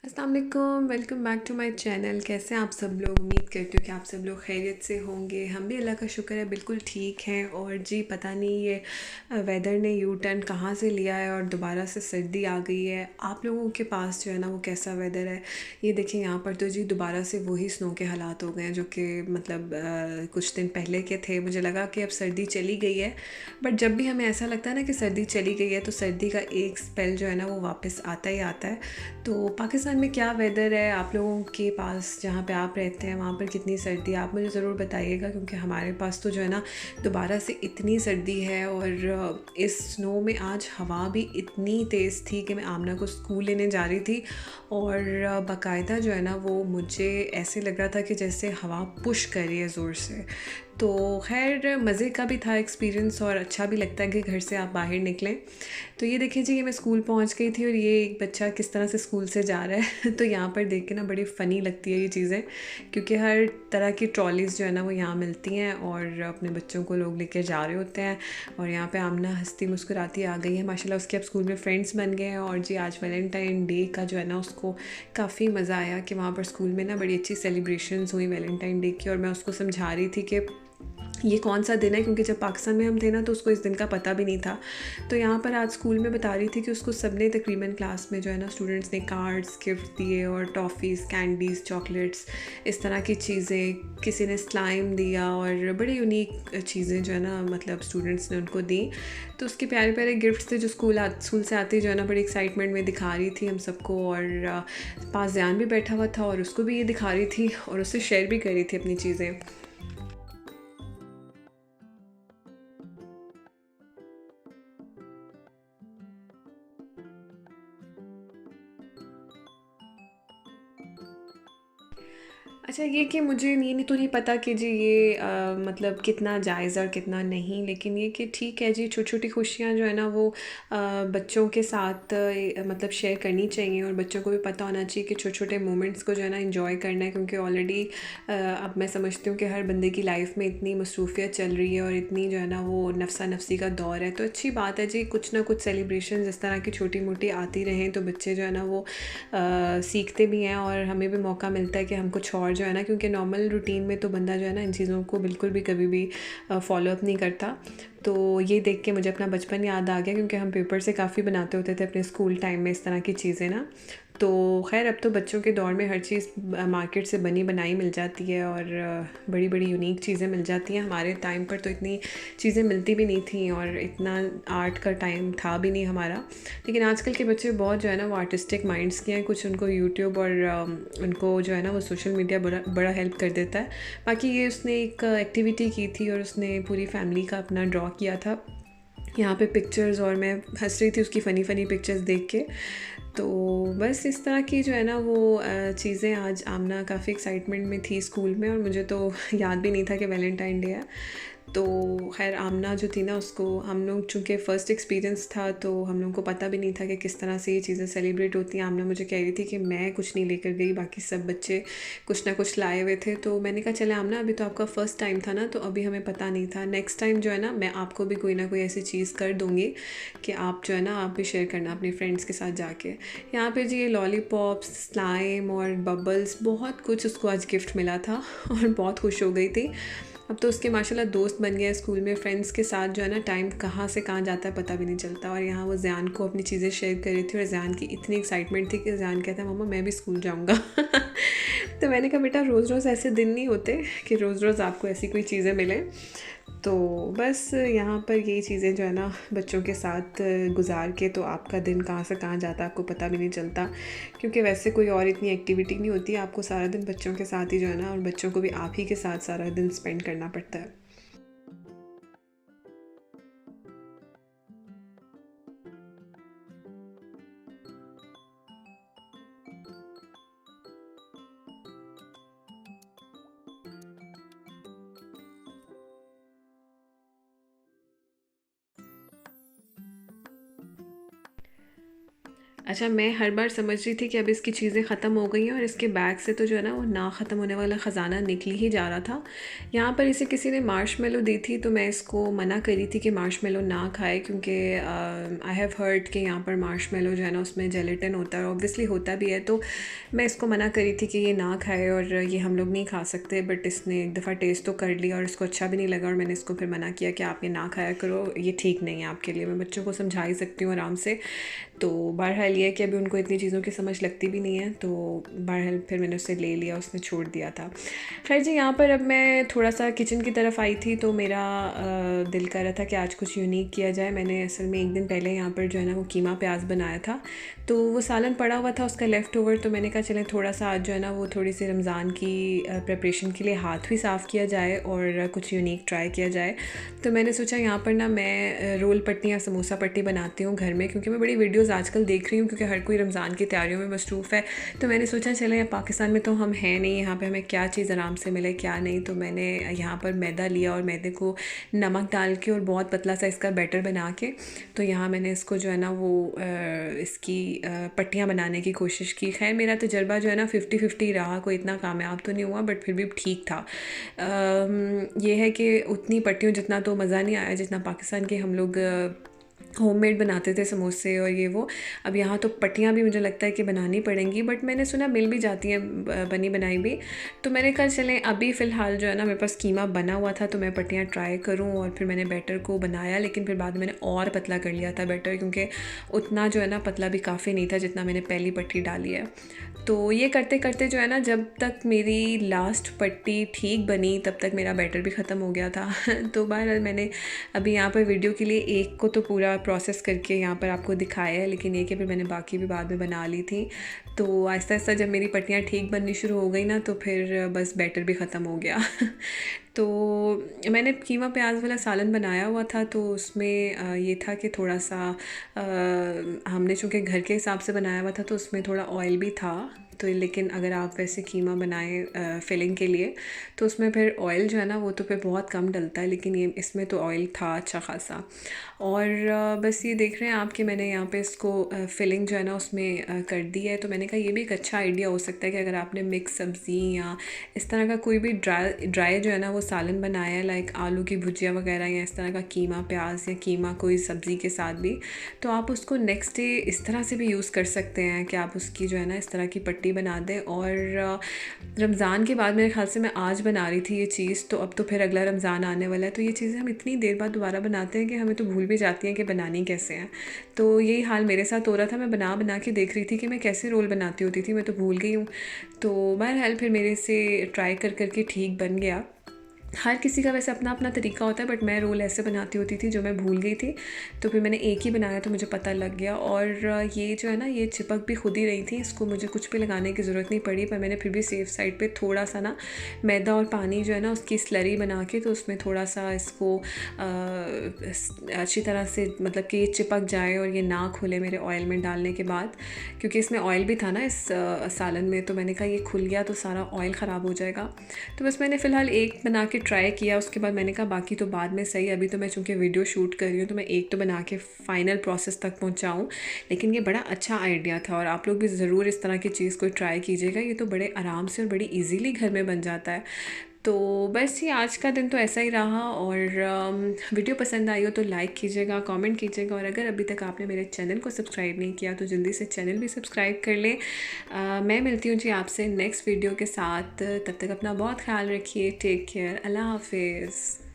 अस्सलाम वालेकुम, welcome back to my channel. कैसे हैं आप सब लोग? उम्मीद करती हूँ कि आप सब लोग खैरियत से होंगे। हम भी अल्लाह का शुक्र है बिल्कुल ठीक हैं। और जी पता नहीं ये वेदर ने यू टर्न कहाँ से लिया है और दोबारा से सर्दी आ गई है। आप लोगों के पास जो है ना वो कैसा वेदर है? ये देखिए यहाँ पर तो जी दोबारा से वही स्नो के हालात हो गए हैं जो कि मतलब कुछ दिन पहले के थे। मुझे लगा कि अब सर्दी चली गई है, बट जब भी हमें ऐसा लगता है ना कि सर्दी चली गई है तो सर्दी का एक स्पेल जो है ना वो वापस आता ही आता है। तो पाकिस्तान में क्या वेदर है? आप लोगों के पास जहाँ पे आप रहते हैं वहाँ पर कितनी सर्दी है? आप मुझे ज़रूर बताइएगा, क्योंकि हमारे पास तो जो है ना दोबारा से इतनी सर्दी है। और इस स्नो में आज हवा भी इतनी तेज़ थी कि मैं आमना को स्कूल लेने जा रही थी और बाकायदा जो है ना वो मुझे ऐसे लग रहा था कि जैसे हवा पुश कर रही है ज़ोर से। तो खैर मज़े का भी था एक्सपीरियंस और अच्छा भी लगता है कि घर से आप बाहर निकलें। तो ये देखिए जी, ये मैं स्कूल पहुंच गई थी और ये एक बच्चा किस तरह से स्कूल से जा रहा है तो यहाँ पर देख के ना बड़ी फ़नी लगती है ये चीज़ें, क्योंकि हर तरह की ट्रॉलीज़ जो है ना वो यहाँ मिलती हैं और अपने बच्चों को लोग लेकर जा रहे होते हैं। और यहाँ पे आमना हंसती मुस्कुराती आ गई है माशाल्लाह, उसके अब स्कूल में फ्रेंड्स बन गए हैं। और जी आज वैलेंटाइन डे का जो है ना उसको काफ़ी मज़ा आया कि वहाँ पर स्कूल में ना बड़ी अच्छी सेलिब्रेशंस हुई वैलेंटाइन डे की। और मैं उसको समझा रही थी कि ये कौन सा दिन है, क्योंकि जब पाकिस्तान में हम थे ना तो उसको इस दिन का पता भी नहीं था। तो यहाँ पर आज स्कूल में बता रही थी कि उसको सबने तकरीबन क्लास में जो है ना स्टूडेंट्स ने कार्ड्स गिफ्ट दिए और टॉफ़ीज़, कैंडीज़, चॉकलेट्स, इस तरह की चीज़ें। किसी ने स्लाइम दिया और बड़ी यूनिक चीज़ें जो है ना मतलब स्टूडेंट्स ने उनको दी। तो उसके प्यारे प्यारे गिफ्ट्स थे जो स्कूल से आती जो है ना बड़ी एक्साइटमेंट में दिखा रही थी हम सबको। और पास ज़यान भी बैठा हुआ था और उसको भी ये दिखा रही थी और उससे शेयर भी कर रही थी अपनी चीज़ें। अच्छा, ये कि मुझे ये नहीं तो नहीं पता कि जी ये मतलब कितना जायज़ और कितना नहीं, लेकिन ये कि ठीक है जी, छोटी-छोटी खुशियाँ जो है ना वो बच्चों के साथ मतलब शेयर करनी चाहिए। और बच्चों को भी पता होना चाहिए कि छोटे-छोटे मोमेंट्स को जो है ना एन्जॉय करना है, क्योंकि ऑलरेडी अब मैं समझती हूँ कि हर बंदे की लाइफ़ में इतनी मसरूफ़ियत चल रही है और इतनी जो है ना वो नफ़्सा नफ़सी का दौर है। तो अच्छी बात है जी, कुछ ना कुछ सेलिब्रेशंस इस तरह की छोटी-मोटी आती रहें तो बच्चे जो है ना वो सीखते भी हैं और हमें भी मौका मिलता है कि हम कुछ और जो है ना, क्योंकि नॉर्मल रूटीन में तो बंदा जो है ना इन चीज़ों को बिल्कुल भी कभी भी फॉलो अप नहीं करता। तो ये देख के मुझे अपना बचपन याद आ गया, क्योंकि हम पेपर से काफ़ी बनाते होते थे अपने स्कूल टाइम में इस तरह की चीज़ें ना। तो खैर अब तो बच्चों के दौर में हर चीज़ मार्केट से बनी बनाई मिल जाती है और बड़ी बड़ी यूनिक चीज़ें मिल जाती हैं। हमारे टाइम पर तो इतनी चीज़ें मिलती भी नहीं थी और इतना आर्ट का टाइम था भी नहीं हमारा। लेकिन आजकल के बच्चे बहुत जो है ना वो आर्टिस्टिक माइंड्स के हैं। कुछ उनको यूट्यूब और उनको जो है ना वो सोशल मीडिया बड़ा बड़ा हेल्प कर देता है। बाकी ये उसने एक एक्टिविटी की थी और उसने पूरी फैमिली का अपना ड्रॉ किया था यहाँ पे पिक्चर्स, और मैं हंस रही थी उसकी फ़नी फ़नी पिक्चर्स देख के। तो बस इस तरह की जो है ना वो चीज़ें, आज आमना काफ़ी एक्साइटमेंट में थी स्कूल में और मुझे तो याद भी नहीं था कि वैलेंटाइन डे है। तो खैर आमना जो थी ना उसको, हम लोग चूँकि फ़र्स्ट एक्सपीरियंस था तो हम लोग को पता भी नहीं था कि किस तरह से ये चीज़ें सेलिब्रेट होती हैं। आमना मुझे कह रही थी कि मैं कुछ नहीं लेकर गई, बाकी सब बच्चे कुछ ना कुछ लाए हुए थे। तो मैंने कहा चले आमना, अभी तो आपका फ़र्स्ट टाइम था ना तो अभी हमें पता नहीं था। नेक्स्ट टाइम जो है ना मैं आपको भी कोई ना कोई ऐसी चीज़ कर दूँगी कि आप जो है ना आप भी शेयर करना अपने फ्रेंड्स के साथ जाके। यहाँ पे जी ये लॉलीपॉप्स, स्लाइम और बबल्स, बहुत कुछ उसको आज गिफ्ट मिला था और बहुत खुश हो गई थी। अब तो उसके माशाल्लाह दोस्त बन गए स्कूल में। फ्रेंड्स के साथ जो है ना टाइम कहाँ से कहाँ जाता है पता भी नहीं चलता। और यहाँ वो ज़यान को अपनी चीज़ें शेयर कर रही थी और ज़यान की इतनी एक्साइटमेंट थी कि ज़यान कहता है मम्मा मैं भी स्कूल जाऊँगा तो मैंने कहा बेटा रोज़ रोज़ ऐसे दिन नहीं होते कि रोज़ रोज़ आपको ऐसी कोई चीज़ें मिलें। तो बस यहाँ पर यही चीज़ें जो है ना बच्चों के साथ गुजार के तो आपका दिन कहाँ से कहाँ जाता है आपको पता भी नहीं चलता, क्योंकि वैसे कोई और इतनी एक्टिविटी नहीं होती। आपको सारा दिन बच्चों के साथ ही जो है ना, और बच्चों को भी आप ही के साथ सारा दिन स्पेंड करना पड़ता है। अच्छा, मैं हर बार समझ रही थी कि अब इसकी चीज़ें ख़त्म हो गई हैं और इसके बैग से तो जो है ना वो ना ख़त्म होने वाला ख़ज़ाना निकल ही जा रहा था। यहाँ पर इसे किसी ने मार्शमेलो दी थी, तो मैं इसको मना करी थी कि मार्शमेलो ना खाए, क्योंकि आई हैव हर्ड कि यहाँ पर मार्शमेलो जो है ना उसमें जेलेटिन होता है, ऑब्वियसली होता भी है। तो मैं इसको मना करी थी कि ये ना खाए और ये हम लोग नहीं खा सकते, बट इसने एक दफ़ा टेस्ट तो कर लिया और इसको अच्छा भी नहीं लगा और मैंने इसको फिर मना किया कि आप ये ना खाया करो, ये ठीक नहीं है आपके लिए। मैं बच्चों को समझा ही सकती हूँ आराम से। तो बहरहाल ये है कि अभी उनको इतनी चीज़ों की समझ लगती भी नहीं है, तो बहरहाल फिर मैंने उससे ले लिया, उसने छोड़ दिया था। खैर जी, यहाँ पर अब मैं थोड़ा सा किचन की तरफ आई थी, तो मेरा दिल कर रहा था कि आज कुछ यूनिक किया जाए। मैंने असल में एक दिन पहले यहाँ पर जो है ना वो कीमा प्याज बनाया था, तो वो सालन पड़ा हुआ था उसका लेफ़्ट ओवर, तो मैंने कहा चलें थोड़ा सा आज जो है ना वो थोड़ी सी रमज़ान की प्रिपरेशन के लिए हाथ भी साफ़ किया जाए और कुछ यूनिक ट्राई किया जाए। तो मैंने सोचा यहाँ पर ना मैं रोल पट्टी या समोसा पट्टी बनाती हूँ घर में, क्योंकि मैं बड़ी वीडियोस आजकल देख रही हूँ, क्योंकि हर कोई रमज़ान की तैयारियों में मसरूफ़ है। तो मैंने सोचा चलें पाकिस्तान में तो हम हैं नहीं, यहाँ पे हमें क्या चीज़ आराम से मिले क्या नहीं। तो मैंने यहाँ पर मैदा लिया और मैदे को नमक डाल के और बहुत पतला सा इसका बैटर बना के, तो यहाँ मैंने इसको जो है ना वो इसकी पट्टियाँ बनाने की कोशिश की। खैर मेरा तजर्बा जो है ना 50-50 रहा, कोई इतना कामयाब तो नहीं हुआ, बट फिर भी ठीक था। ये है कि उतनी पट्टियों जितना तो मज़ा नहीं आया जितना पाकिस्तान के हम लोग होममेड बनाते थे समोसे और ये वो। अब यहाँ तो पट्टियाँ भी मुझे लगता है कि बनानी पड़ेंगी, बट मैंने सुना मिल भी जाती हैं बनी बनाई भी। तो मैंने कहा चलें अभी फ़िलहाल जो है ना मेरे पास कीमा बना हुआ था, तो मैं पट्टियाँ ट्राई करूँ। और फिर मैंने बैटर को बनाया, लेकिन फिर बाद में मैंने और पतला कर लिया था बैटर, क्योंकि उतना जो है ना पतला भी काफ़ी नहीं था जितना मैंने पहली पट्टी डाली है। तो ये करते करते जो है ना जब तक मेरी लास्ट पट्टी ठीक बनी तब तक मेरा बैटर भी ख़त्म हो गया था। तो बहरहाल मैंने अभी यहाँ पर वीडियो के लिए एक को तो पूरा प्रोसेस करके यहाँ पर आपको दिखाया है, लेकिन ये कि फिर मैंने बाकी भी बाद में बना ली थी। तो आहिस्ता आहिस्ता जब मेरी पट्टियाँ ठीक बननी शुरू हो गई ना, तो फिर बस बैटर भी ख़त्म हो गया। तो मैंने कीमा प्याज वाला सालन बनाया हुआ था, तो उसमें ये था कि थोड़ा सा हमने चूँकि घर के हिसाब से बनाया हुआ था तो उसमें थोड़ा ऑयल भी था। तो लेकिन अगर आप वैसे कीमा बनाएं फिलिंग के लिए, तो उसमें फिर ऑयल जो है ना वो तो फिर बहुत कम डलता है, लेकिन ये इसमें तो ऑयल था अच्छा खासा। और बस ये देख रहे हैं आप कि मैंने यहाँ पे इसको फिलिंग जो है ना उसमें कर दी है। तो मैंने कहा ये भी एक अच्छा आइडिया हो सकता है कि अगर आपने मिक्स सब्ज़ी या इस तरह का कोई भी ड्राई जो है ना वो सालन बनाया है, लाइक आलू की भुजिया वगैरह या इस तरह का कीमा प्याज या कीमा कोई सब्ज़ी के साथ भी, तो आप उसको नेक्स्ट डे इस तरह से भी यूज़ कर सकते हैं कि आप उसकी जो है ना इस तरह की पट्टी बना दें। और रमज़ान के बाद मेरे ख़्याल से मैं आज बना रही थी ये चीज़, तो अब तो फिर अगला रमज़ान आने वाला है, तो ये चीज़ें हम इतनी देर बाद दोबारा बनाते हैं कि हमें तो भूल भी जाती हैं कि बनानी कैसे हैं। तो यही हाल मेरे साथ हो रहा था, मैं बना बना के देख रही थी कि मैं कैसे रोल बनाती होती थी, मैं तो भूल गई हूँ। तो बहरहाल फिर मेरे से ट्राई कर कर के ठीक बन गया। हर किसी का वैसे अपना अपना तरीका होता है, बट मैं रोल ऐसे बनाती होती थी जो मैं भूल गई थी, तो फिर मैंने एक ही बनाया तो मुझे पता लग गया। और ये जो है ना ये चिपक भी खुद ही रही थी, इसको मुझे कुछ भी लगाने की ज़रूरत नहीं पड़ी, पर मैंने फिर भी सेफ़ साइड पे थोड़ा सा ना मैदा और पानी जो है ना उसकी स्लरी बना के, तो उसमें थोड़ा सा इसको अच्छी तरह से मतलब कि ये चिपक जाए और ये ना खुले मेरे ऑयल में डालने के बाद, क्योंकि इसमें ऑयल भी था ना इस सालन में। तो मैंने कहा ये खुल गया तो सारा ऑयल ख़राब हो जाएगा। तो बस मैंने फ़िलहाल एक बना के ट्राई किया, उसके बाद मैंने कहा बाकी तो बाद में सही, अभी तो मैं चूँकि वीडियो शूट कर रही हूँ तो मैं एक तो बना के फ़ाइनल प्रोसेस तक पहुँचाऊँ। लेकिन ये बड़ा अच्छा आइडिया था और आप लोग भी ज़रूर इस तरह की चीज़ को ट्राई कीजिएगा, ये तो बड़े आराम से और बड़ी ईज़िली घर में बन जाता है। तो बस ये आज का दिन तो ऐसा ही रहा। और वीडियो पसंद आई हो तो लाइक कीजिएगा, कमेंट कीजिएगा, और अगर अभी तक आपने मेरे चैनल को सब्सक्राइब नहीं किया तो जल्दी से चैनल भी सब्सक्राइब कर लें। मैं मिलती हूँ जी आपसे नेक्स्ट वीडियो के साथ, तब तक अपना बहुत ख्याल रखिए। टेक केयर, अल्लाह हाफिज़।